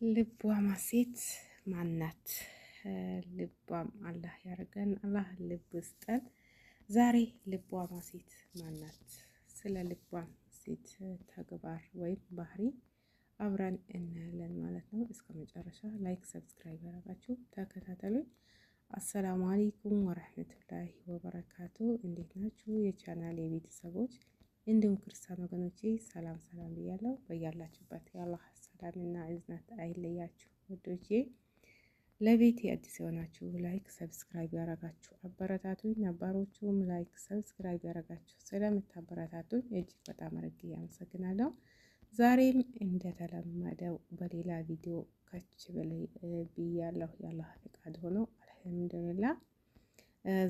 ልቧም ሴት ማናት? ልቧም አላህ ያርገን። አላህ ልብ ይስጠን። ዛሬ ልቧም ሴት ማናት? ስለ ልቧም ሴት ተግባር ወይም ባህሪ አብረን እናያለን ማለት ነው። እስከ መጨረሻ ላይክ፣ ሰብስክራይብ ያደረጋችሁ ተከታተሉኝ። አሰላሙ አለይኩም ወራህመቱላሂ ወበረካቱ። እንዴት ናችሁ የቻናል የቤተሰቦች እንዲሁም ክርስቲያን ወገኖቼ ሰላም ሰላም ብያለሁ። በያላችሁበት የአላህ ሰላምና እዝነት አይለያችሁ ውዶቼ። ለቤት አዲስ የሆናችሁ ላይክ ሰብስክራይብ ያረጋችሁ አበረታቱኝ። ነባሮቹም ላይክ ሰብስክራይብ ያረጋችሁ ስለምታበረታቱኝ እጅግ በጣም አድርጌ አመሰግናለሁ። ዛሬም እንደተለመደው በሌላ ቪዲዮ ከች ብያለሁ። የአላህ ፍቃድ ሆኖ አልሐምዱሊላህ።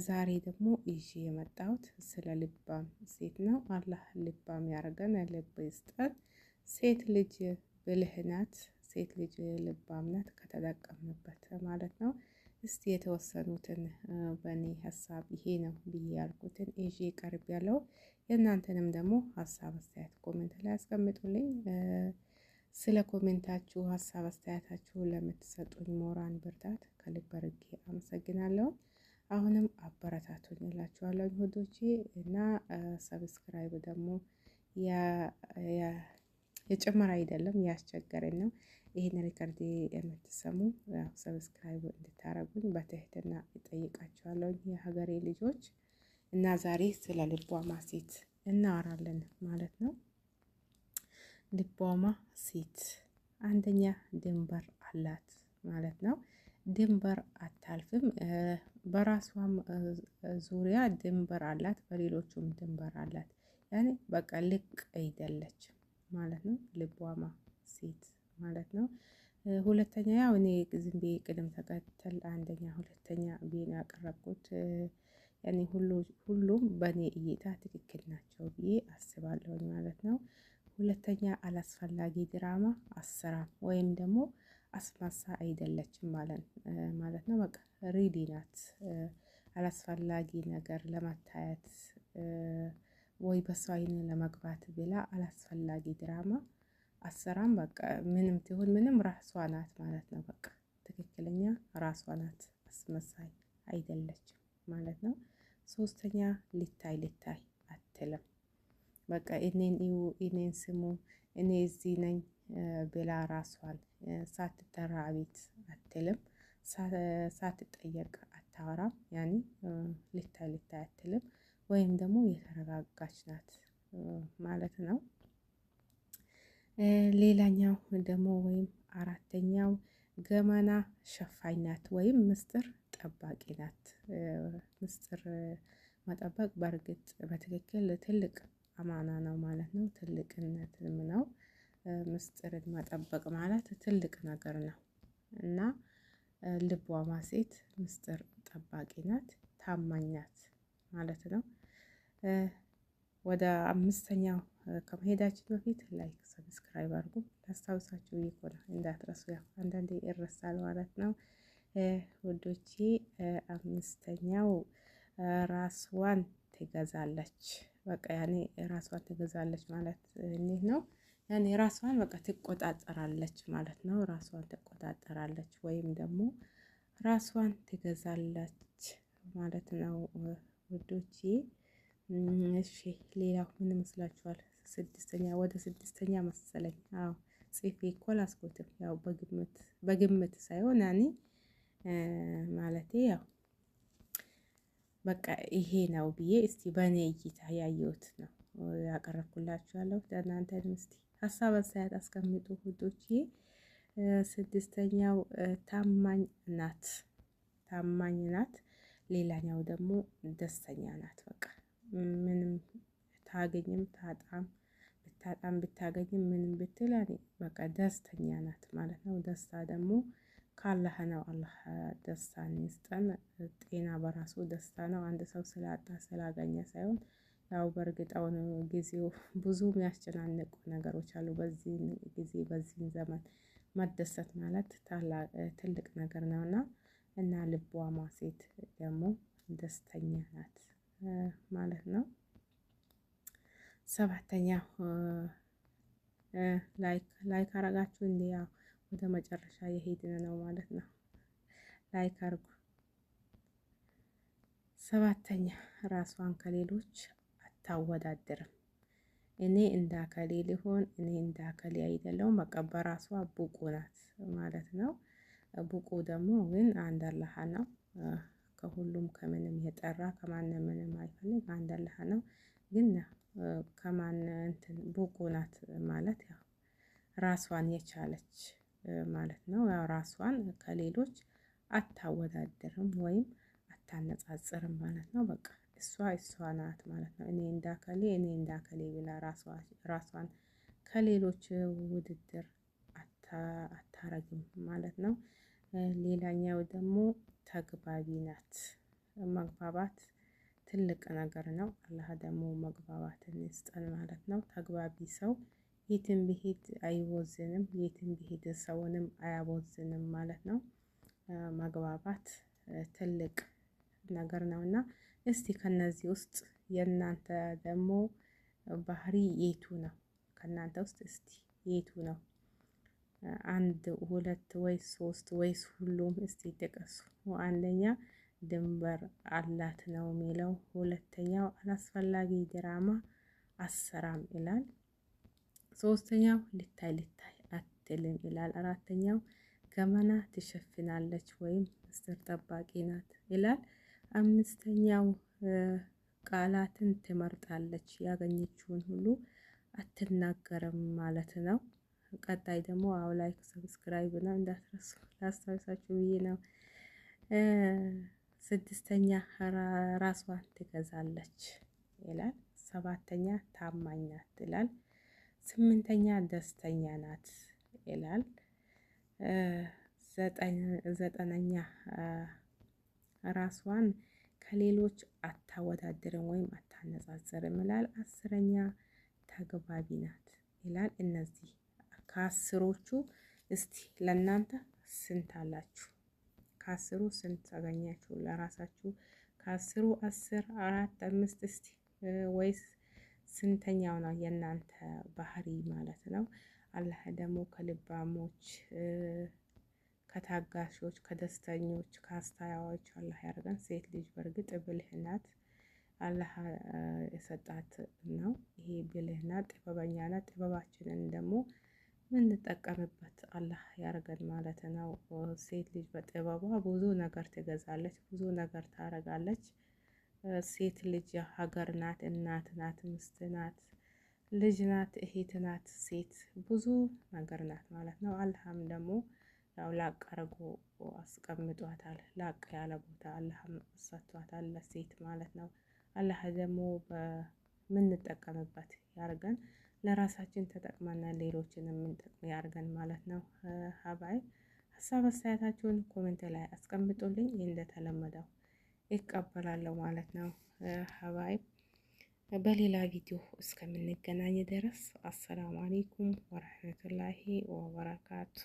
ዛሬ ደግሞ ይዤ የመጣሁት ስለ ልባም ሴት ነው። አላህ ልባም ያርገን፣ ልብ ይስጠን። ሴት ልጅ ብልህ ናት፣ ሴት ልጅ ልባም ናት ከተጠቀምንበት ማለት ነው። እስቲ የተወሰኑትን በእኔ ሀሳብ ይሄ ነው ብዬ ያልኩትን ይዤ ቀርብ ያለው የእናንተንም ደግሞ ሀሳብ አስተያየት ኮሜንት ላይ አስቀምጡልኝ። ስለ ኮሜንታችሁ ሀሳብ አስተያየታችሁ ለምትሰጡኝ ሞራን ብርታት ከልብ አድርጌ አመሰግናለሁ። አሁንም አበረታቱኝ እላችኋለሁ ውዶቼ። እና ሰብስክራይብ ደግሞ የጨመረ አይደለም ያስቸገረኝ ነው። ይሄን ሪከርድ የምትሰሙ ሰብስክራይብ እንድታረጉኝ በትህትና እጠይቃችኋለሁ የሀገሬ ልጆች። እና ዛሬ ስለ ልቧማ ሴት እናወራለን ማለት ነው። ልቧማ ሴት አንደኛ ድንበር አላት ማለት ነው። ድንበር አታልፍም። በራሷም ዙሪያ ድንበር አላት፣ በሌሎቹም ድንበር አላት። ያኔ በቃ ልቅ አይደለችም ማለት ነው። ልቧማ ሴት ማለት ነው። ሁለተኛ ያው እኔ ዝም ብዬ ቅደም ተከተል አንደኛ ሁለተኛ ብዬ ያቀረብኩት ያኔ ሁሉም በእኔ እይታ ትክክል ናቸው ብዬ አስባለሁ ማለት ነው። ሁለተኛ አላስፈላጊ ድራማ አሰራም ወይም ደግሞ አስማሳ አይደለችም ማለት ነው። በቃ ሬዲ ናት። አላስፈላጊ ነገር ለማታየት ወይ በሷ አይን ለመግባት ብላ አላስፈላጊ ድራማ አሰራም። በቃ ምንም ትሁን ምንም ራሷ ናት ማለት ነው። በቃ ትክክለኛ ራሷ ናት፣ አስመሳይ አይደለችም ማለት ነው። ሶስተኛ ልታይ አትልም። በቃ እኔን እዩ፣ እኔን ስሙ፣ እኔ እዚህ ነኝ ብላ ራሷን ሳትጠራ አቤት አትልም፣ ሳትጠየቅ አታወራም። ያኔ ልታይ አትልም ወይም ደግሞ የተረጋጋች ናት ማለት ነው። ሌላኛው ደግሞ ወይም አራተኛው ገመና ሸፋኝ ናት ወይም ምስጢር ጠባቂ ናት። ምስጢር መጠበቅ በእርግጥ በትክክል ትልቅ አማና ነው ማለት ነው። ትልቅነትም ነው። ምስጢርን መጠበቅ ማለት ትልቅ ነገር ነው እና ልቧማ ሴት ምስጢር ጠባቂ ናት፣ ታማኝ ናት ማለት ነው። ወደ አምስተኛው ከመሄዳችን በፊት ላይክ ሰብስክራይብ አድርጉ። ላስታውሳችሁ ይኮና እንዳትረሱ፣ ያው አንዳንዴ ይረሳል ማለት ነው ውዶቼ። አምስተኛው ራስዋን ትገዛለች። በቃ ያኔ ራስዋን ትገዛለች ማለት እንዴት ነው? ያኔ ራስዋን በቃ ትቆጣጠራለች ማለት ነው። ራስዋን ትቆጣጠራለች ወይም ደግሞ ራስዋን ትገዛለች ማለት ነው ውዶቼ። እሺ ሌላው ምን ይመስላችኋል? ወደ ስድስተኛ መሰለኝ። አዎ ጽፌ እኮ አላስኩትም። ያው በግምት ሳይሆን ያኔ ማለቴ ያው በቃ ይሄ ነው ብዬ እስቲ በእኔ እይታ ያየሁት ነው ያቀረብኩላችሁ ያለው። ለእናንተም እስቲ ሀሳብ አስተያየት አስቀምጡ ውዶቼ። ስድስተኛው ታማኝ ናት። ሌላኛው ደግሞ ደስተኛ ናት። በቃ ምንም ታገኝም ብታገኝም ምንም ብትል በቃ ደስተኛ ናት ማለት ነው። ደስታ ደግሞ ካላህ ነው። አላህ ደስታን ይስጠን። ጤና በራሱ ደስታ ነው። አንድ ሰው ስላጣ ስላገኘ ሳይሆን ያው በእርግጥ አሁን ጊዜው ብዙ የሚያስጨናንቁ ነገሮች አሉ። በዚህ ጊዜ በዚህ ዘመን መደሰት ማለት ትልቅ ነገር ነውና እና ልቧማ ሴት ደግሞ ደስተኛ ናት ማለት ነው። ሰባተኛ ላይክ አረጋችሁ እንዴ? ያው ወደ መጨረሻ የሄድን ነው ማለት ነው። ላይክ አርጉ። ሰባተኛ ራሷን ከሌሎች አታወዳድርም። እኔ እንዳከሌ ሊሆን እኔ እንዳከሌ አይደለሁም። በቃ በራሷ ብቁ ናት ማለት ነው። ብቁ ደግሞ ግን አንድ አላህ ነው። ከሁሉም ከምንም የጠራ ከማንም ምንም አይፈልግ አንድ አላህ ነው። ግን ከማን እንትን ብቁ ናት ማለት ያው ራሷን የቻለች ማለት ነው። ያው ራሷን ከሌሎች አታወዳድርም ወይም አታነጻጽርም ማለት ነው። በቃ እሷ ናት ማለት ነው። እኔ እንዳከሌ እኔ እንዳከሌ ብላ ራሷን ከሌሎች ውድድር አታረግም ማለት ነው። ሌላኛው ደግሞ ተግባቢ ናት። መግባባት ትልቅ ነገር ነው። አላህ ደግሞ መግባባትን ይስጠን ማለት ነው። ተግባቢ ሰው የትም ቢሄድ አይቦዝንም፣ የትም ቢሄድ ሰውንም አያቦዝንም ማለት ነው። መግባባት ትልቅ ነገር ነውና እስቲ ከነዚህ ውስጥ የእናንተ ደግሞ ባህሪ የቱ ነው? ከእናንተ ውስጥ እስቲ የቱ ነው? አንድ ሁለት ወይስ ሶስት ወይስ ሁሉም? እስቲ ጥቀሱ። አንደኛ ድንበር አላት ነው የሚለው። ሁለተኛው አላስፈላጊ ድራማ አሰራም ይላል። ሶስተኛው ልታይ አትልም ይላል። አራተኛው ገመና ትሸፍናለች ወይም ምስጢር ጠባቂ ናት ይላል። አምስተኛው ቃላትን ትመርጣለች፣ ያገኘችውን ሁሉ አትናገርም ማለት ነው። ቀጣይ ደግሞ አው ላይክ ሰብስክራይብ ነው እንዳትረሱ ላስታውሳችሁ ብዬ ነው። ስድስተኛ ራሷን ትገዛለች ይላል። ሰባተኛ ታማኝ ናት ይላል። ስምንተኛ ደስተኛ ናት ይላል። ዘጠነኛ ራሷን ከሌሎች አታወዳድርም ወይም አታነጻጽርም ይላል። አስረኛ ተግባቢ ናት ይላል። እነዚህ ከአስሮቹ እስቲ ለእናንተ ስንት አላችሁ? ከአስሩ ስንት አገኛችሁ? ለራሳችሁ ከአስሩ 10፣ 4፣ 5 እስቲ ወይስ ስንተኛው ነው የእናንተ ባህሪ ማለት ነው? አላህ ደግሞ ከልባሞች፣ ከታጋሾች፣ ከደስተኞች፣ ከአስተዋዮች አላህ ያደርገን። ሴት ልጅ በእርግጥ ብልህ ናት፣ አላህ የሰጣት ነው። ይሄ ብልህ ናት፣ ጥበበኛ ናት። ጥበባችንን ደግሞ ምንጠቀምበት አላህ ያርገን ማለት ነው። ሴት ልጅ በጥበቧ ብዙ ነገር ትገዛለች፣ ብዙ ነገር ታረጋለች። ሴት ልጅ ሀገር ናት፣ እናት ናት፣ ሚስት ናት፣ ልጅ ናት፣ እህት ናት። ሴት ብዙ ነገር ናት ማለት ነው። አላህም ደግሞ ያው ላቅ አርጎ አስቀምጧታል። ላቅ ያለ ቦታ አላህም ሰጥቷታል ለሴት ማለት ነው። አላህ ደግሞ በምንጠቀምበት ያርገን። ለራሳችን ተጠቅመና ሌሎችን የምንጠቅም ያርገን ማለት ነው። ሀባይ ሀሳብ አስተያየታችሁን ኮሜንት ላይ አስቀምጡልኝ። እንደተለመደው ይቀበላለሁ ማለት ነው። ሀባይ በሌላ ቪዲዮ እስከምንገናኝ ድረስ አሰላሙ አለይኩም ወራህመቱላሂ ወበረካቱ።